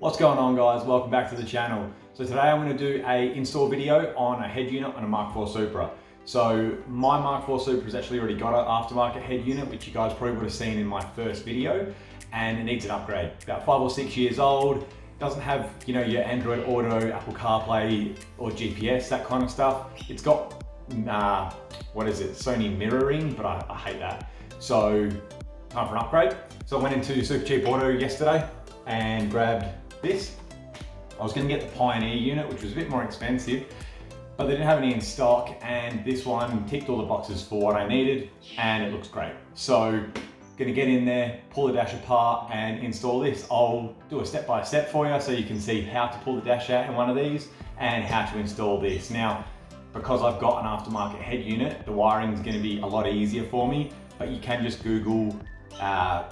What's going on, guys? Welcome back to the channel. So today I'm going to do a install video on a head unit on a Mkiv Supra. So my Mkiv Supra has actually already got an aftermarket head unit, which you guys probably would have seen in my first video, and it needs an upgrade. About 5 or 6 years old, doesn't have, you know, your Android Auto, Apple CarPlay or GPS, that kind of stuff. It's got, Sony mirroring, but I hate that. So time for an upgrade. So I went into Super Cheap Auto yesterday and grabbed this. I was going to get the Pioneer unit, which was a bit more expensive, but they didn't have any in stock, and this one ticked all the boxes for what I needed, and it looks great. So going to get in there, pull the dash apart and install this. I'll do a step-by-step for you so you can see how to pull the dash out in one of these and how to install this. Now, because I've got an aftermarket head unit, the wiring is going to be a lot easier for me, but you can just Google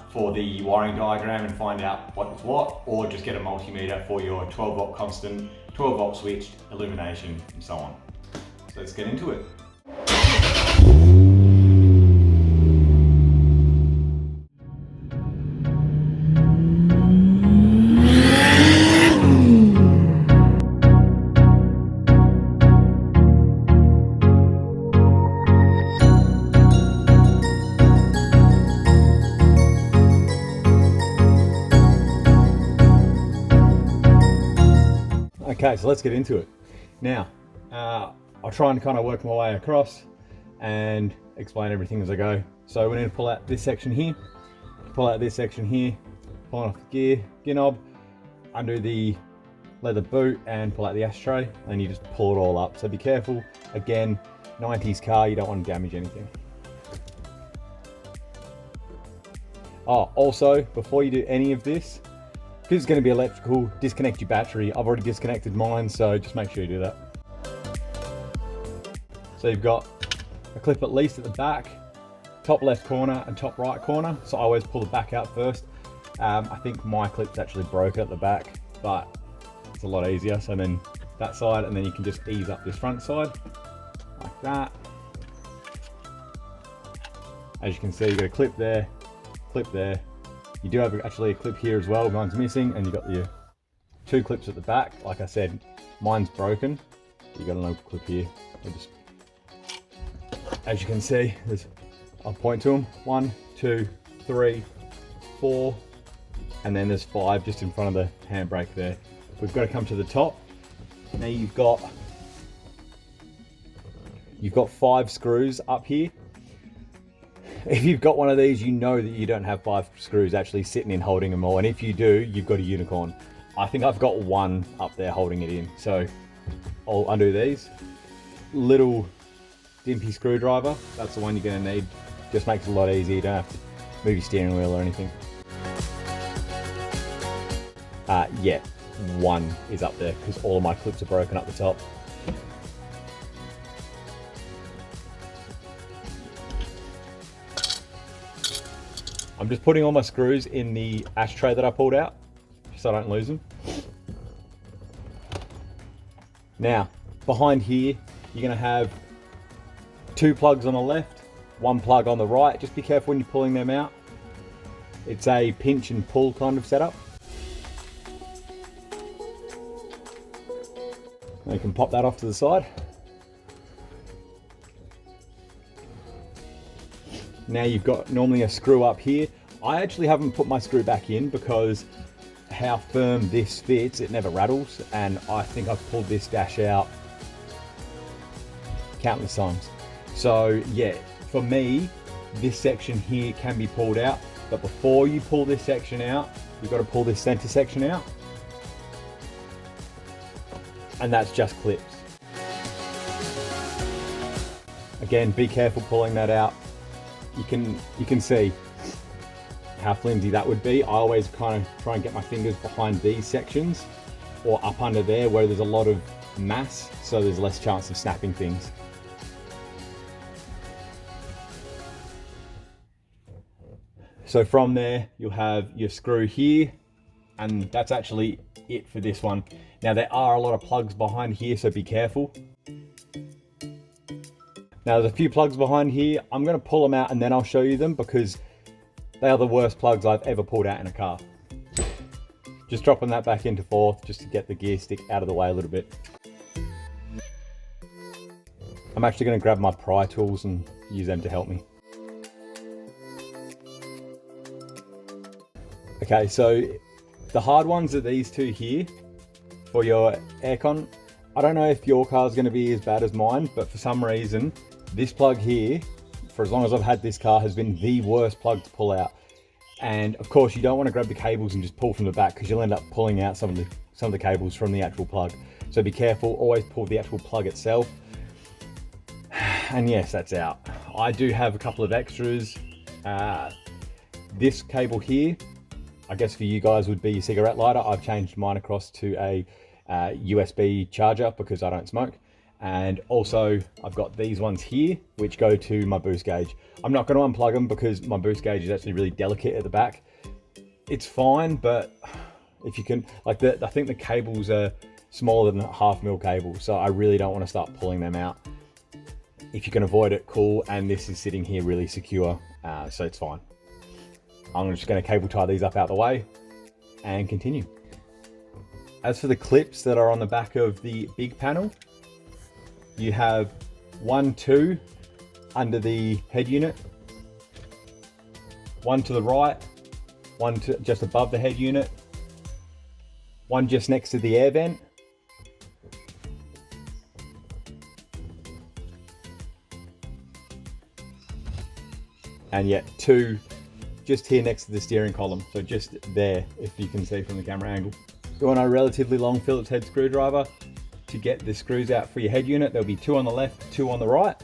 for the wiring diagram and find out what's what, or just get a multimeter for your 12 volt constant, 12 volt switched, illumination, and so on. So let's get into it. Okay, so let's get into it. Now, I'll try and kind of work my way across and explain everything as I go. So we need to pull out this section here, pull out this section here, pull off the gear knob, undo the leather boot and pull out the ashtray, and you just pull it all up. So be careful. Again, 90s car, you don't want to damage anything. Oh, also, before you do any of this, because it's going to be electrical, disconnect your battery. I've already disconnected mine, so just make sure you do that. So you've got a clip at least at the back, top left corner and top right corner. So I always pull the back out first. I think my clip's actually broke at the back, but it's a lot easier. So then that side, and then you can just ease up this front side like that. As you can see, you've got a clip there, clip there. You do have actually a clip here as well, mine's missing, and you've got your 2 clips at the back. Like I said, mine's broken. You got another clip here. As you can see, I'll point to them. 1, 2, 3, 4, and then there's 5 just in front of the handbrake there. We've got to come to the top. Now you've got 5 screws up here. If you've got one of these, you know that you don't have 5 screws actually sitting in holding them all. And if you do, you've got a unicorn. I think I've got 1 up there holding it in. So I'll undo these. Little dimpy screwdriver, that's the one you're going to need. Just makes it a lot easier. You don't have to move your steering wheel or anything. Yeah, 1 is up there because all of my clips are broken up the top. I'm just putting all my screws in the ashtray that I pulled out, so I don't lose them. Now, behind here, you're going to have 2 plugs on the left, 1 plug on the right. Just be careful when you're pulling them out. It's a pinch and pull kind of setup. Now you can pop that off to the side. Now you've got normally a screw up here. I actually haven't put my screw back in because how firm this fits, it never rattles, and I think I've pulled this dash out countless times. So yeah, for me, this section here can be pulled out, but before you pull this section out, you've got to pull this center section out, and that's just clips. Again, be careful pulling that out. You can see how flimsy that would be. I always kind of try and get my fingers behind these sections or up under there where there's a lot of mass, so there's less chance of snapping things. So from there, you'll have your screw here, and that's actually it for this one. Now there are a lot of plugs behind here, so be careful. Now there's a few plugs behind here. I'm going to pull them out and then I'll show you them because they are the worst plugs I've ever pulled out in a car. Just dropping that back into fourth just to get the gear stick out of the way a little bit. I'm actually going to grab my pry tools and use them to help me. Okay, so the hard ones are these two here for your aircon. I don't know if your car's going to be as bad as mine, but for some reason, this plug here, for as long as I've had this car, has been the worst plug to pull out. And of course, you don't want to grab the cables and just pull from the back because you'll end up pulling out some of the cables from the actual plug. So be careful, always pull the actual plug itself. And yes, that's out. I do have a couple of extras. This cable here, I guess for you guys would be your cigarette lighter. I've changed mine across to a USB charger because I don't smoke. And also I've got these ones here, which go to my boost gauge. I'm not going to unplug them because my boost gauge is actually really delicate at the back. It's fine, but if you can, like I think the cables are smaller than 1/2 mil cables, so I really don't want to start pulling them out. If you can avoid it, cool. And this is sitting here really secure, so it's fine. I'm just going to cable tie these up out the way and continue. As for the clips that are on the back of the big panel, you have 1, 2 under the head unit, 1 to the right, 1 just above the head unit, 1 just next to the air vent, and yet 2 just here next to the steering column, so just there, if you can see from the camera angle. You want a relatively long Phillips head screwdriver to get the screws out for your head unit. There'll be 2 on the left, 2 on the right.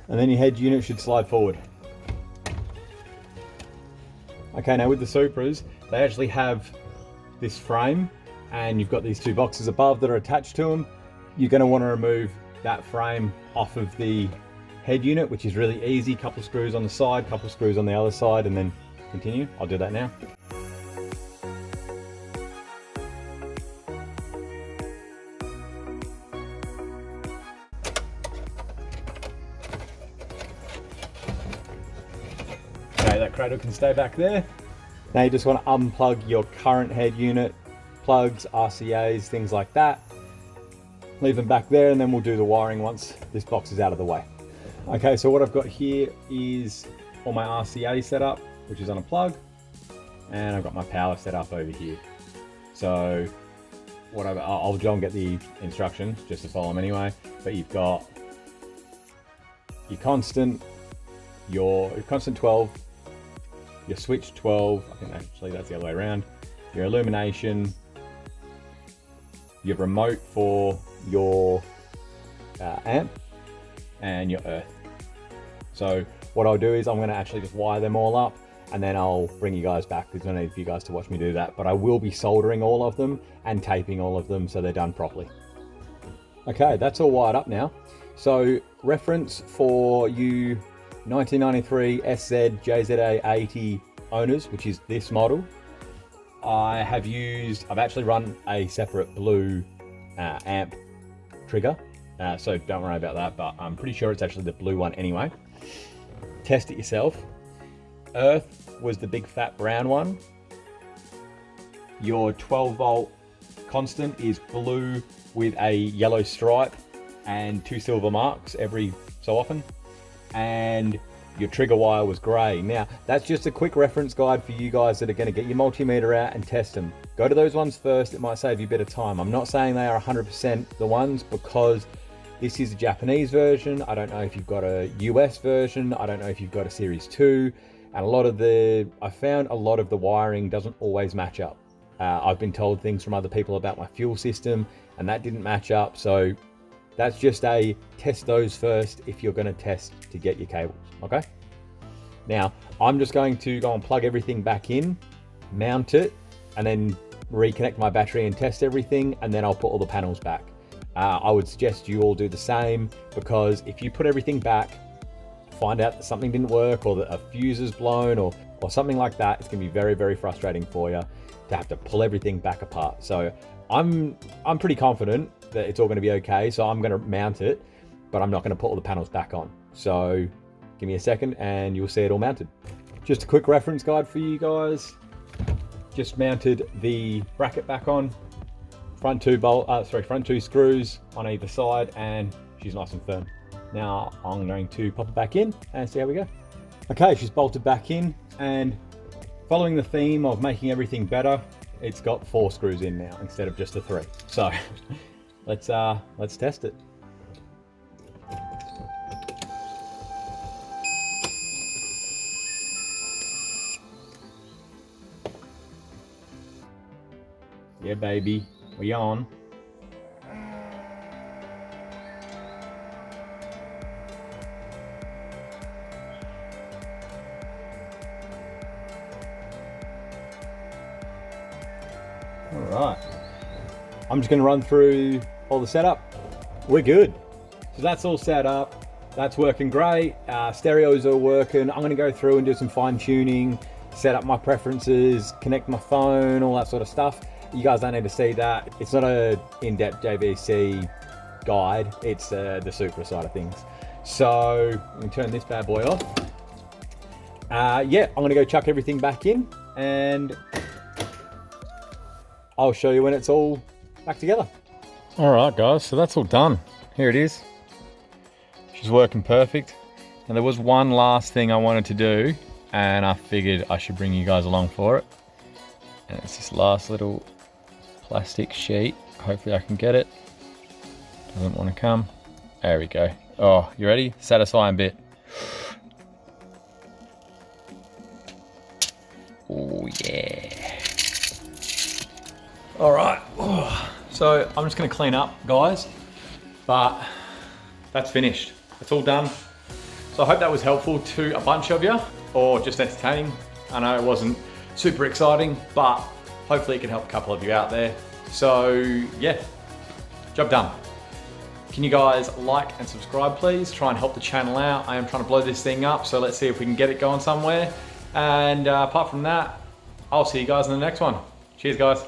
And then your head unit should slide forward. Okay, now with the Supras, they actually have this frame, and you've got these 2 boxes above that are attached to them. You're going to want to remove that frame off of the head unit, which is really easy. Couple screws on the side, couple screws on the other side, and then continue. I'll do that now. Okay, that cradle can stay back there. Now you just want to unplug your current head unit, plugs, RCAs, things like that. Leave them back there, and then we'll do the wiring once this box is out of the way. Okay, so what I've got here is all my RCA set up, which is on a plug, and I've got my power set up over here. So I'll go and get the instructions just to follow them anyway. But you've got your constant 12, your switch 12, I think actually that's the other way around, your illumination, your remote for your amp, and your earth. So what I'll do is I'm going to actually just wire them all up, and then I'll bring you guys back because I don't need for you guys to watch me do that, but I will be soldering all of them and taping all of them so they're done properly. Okay, that's all wired up now. So reference for you 1993 SZ JZA80 owners, which is this model, I've actually run a separate blue amp trigger, so don't worry about that, but I'm pretty sure it's actually the blue one anyway. Test it yourself. Earth was the big fat brown one. Your 12 volt constant is blue with a yellow stripe and 2 silver marks every so often. And your trigger wire was grey. Now, that's just a quick reference guide for you guys that are going to get your multimeter out and test them. Go to those ones first, it might save you a bit of time. I'm not saying they are 100% the ones because this is a Japanese version. I don't know if you've got a US version. I don't know if you've got a Series 2. And I found a lot of the wiring doesn't always match up. I've been told things from other people about my fuel system and that didn't match up. So that's just a test those first if you're going to test to get your cables, okay? Now, I'm just going to go and plug everything back in, mount it, and then reconnect my battery and test everything, and then I'll put all the panels back. I would suggest you all do the same, because if you put everything back, find out that something didn't work or that a fuse is blown or something like that, it's going to be very, very frustrating for you to have to pull everything back apart. So I'm pretty confident that it's all going to be okay, so I'm going to mount it. but I'm not going to put all the panels back on. So give me a second and you'll see it all mounted. Just a quick reference guide for you guys. Just mounted the bracket back on. Front two screws on either side, and she's nice and firm. Now I'm going to pop it back in and see how we go. Okay, she's bolted back in, and following the theme of making everything better, it's got 4 screws in now instead of just the 3. So let's test it. Yeah, baby, we on. All right, I'm just gonna run through all the setup. We're good. So that's all set up. That's working great. Stereos are working. I'm gonna go through and do some fine tuning, set up my preferences, connect my phone, all that sort of stuff. You guys don't need to see that. It's not a in-depth JVC guide. It's the Supra side of things. So I'm gonna turn this bad boy off. Yeah, I'm gonna go chuck everything back in and I'll show you when it's all back together. All right, guys, so that's all done. Here it is. She's working perfect. And there was one last thing I wanted to do, and I figured I should bring you guys along for it. And it's this last little plastic sheet. Hopefully I can get it. Doesn't want to come. There we go. Oh, you ready? Satisfying bit. Oh yeah. All right. So I'm just going to clean up, guys, but that's finished. It's all done. So I hope that was helpful to a bunch of you, or just entertaining. I know it wasn't super exciting, but hopefully it can help a couple of you out there. So yeah, job done. Can you guys like and subscribe, please? Try and help the channel out. I am trying to blow this thing up, so let's see if we can get it going somewhere. And apart from that, I'll see you guys in the next one. Cheers, guys.